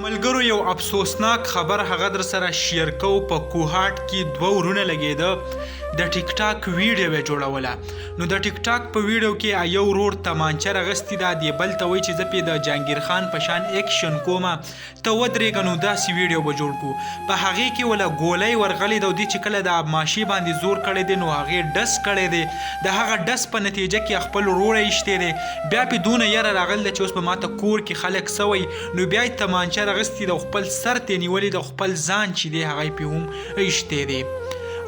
ملګرو یو افسوسناک خبر هغه در سره شیر کو په کوهاټ کې دوه ورونه لګېده د ټیک ټاک ویډیو یې جوړوله نو د ټیک ټاک په ویډیو کې یو ورور تمانچه راغستې ده دی بل ته وایي چې زه پې د جهانګیر خان په شان ایکشن کومه ته ودرېږه نو داسې ویډیو به جوړ کړو په هغې کې وله ګولۍ ورغلې ده او دې چې کله د ابماشي باندې زور کړی دی نو هغې ډس کړی دی د هغه ډس په نتیجه کې خپل ورور یې ایشتی دی بیا پې دونه یره راغلی ده چې اوس به ماته کور کې خلک سوی نو بیا یې تمانچه راغستې ده او خپل سر ته نیولې د خپل ځان چې دی هغه یې پې هم ایشتی دی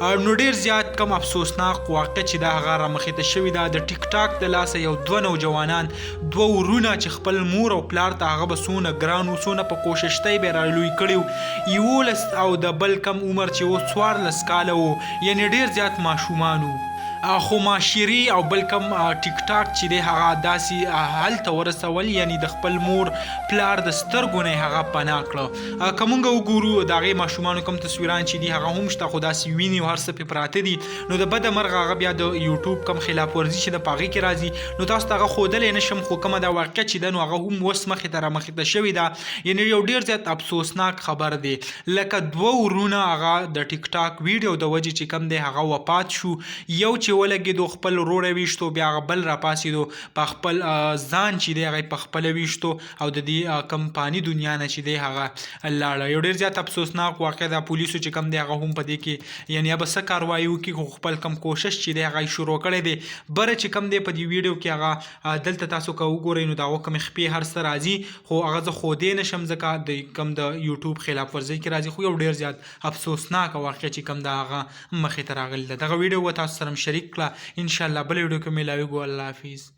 نو ډیر زیات کم افسوسناک واقع چې دا هغه رامخې ته شوې ده د ټیک ټاک د لاسه یو دوه نوجوانان دوه ورونه چې خپل مور او پلار ته هغه به څونه ګران و څونه په کوششتۍ به یې رالوی کړي 11 او د بل کم عمر چې و 14 کاله و یعنې ډیر زیات ماشومان وو خو معاشري او بل کم ټیک ټاک چې دی هغه داسې هلته ورسول یعنی د خپل مور پلار د سترګو نه هغه پناه کړه که موږ وګورو د هغې ماشومانو کوم تصویران چې دي هغه هم شته خو داسې وینې او هر څه پې پراته دي نو د بده مرغه هغه بیا د یوټوب کم خلاف ورزي چې د په هغې کې راځي نو تاسو ته هغه ښودلی نه شم خو کومه دا واقع چې ده نو هغه هم اوس مخې ته رامخې ته شوې ده یعنې یو ډېر زیات افسوسناک خبر دی لکه دوه ورونه هغه د ټیک ټاک ویډیو د وجې چې کم دی هغه وفات شو یو چې ولګېدو خپل ورور یې ویشتو بیا هغه بل راپاڅېدو په خپل ځان چې دی هغه یې په خپله ویشتو او د دې کمپاني دنیا نه چې دی هغه لاړه یو ډېر زیات افسوسناک واقع ده پولیسو چې کم دی هغه هم په دې کې یعنې به څه کاروایي وکړي خو خپل کم کوشش چې دی هغه یې شروع کړی دی بره چې کم دی په دې ویډیو کې هغه دلته تاسو که وګورئ نو د هغه کمې خپې هر څه راځي خو هغه زه ښودی نه شم ځکه د کم د یوټوب خلاف ورزۍ کې راځي خو یو ډېر زیات افسوسناک واقع چې کم د هغه مخې ته راغلی ده دغه ویډیو به تاسو سره هم شریک کړه انشاءالله بل ویډیو کې میلاویږو الله حافظ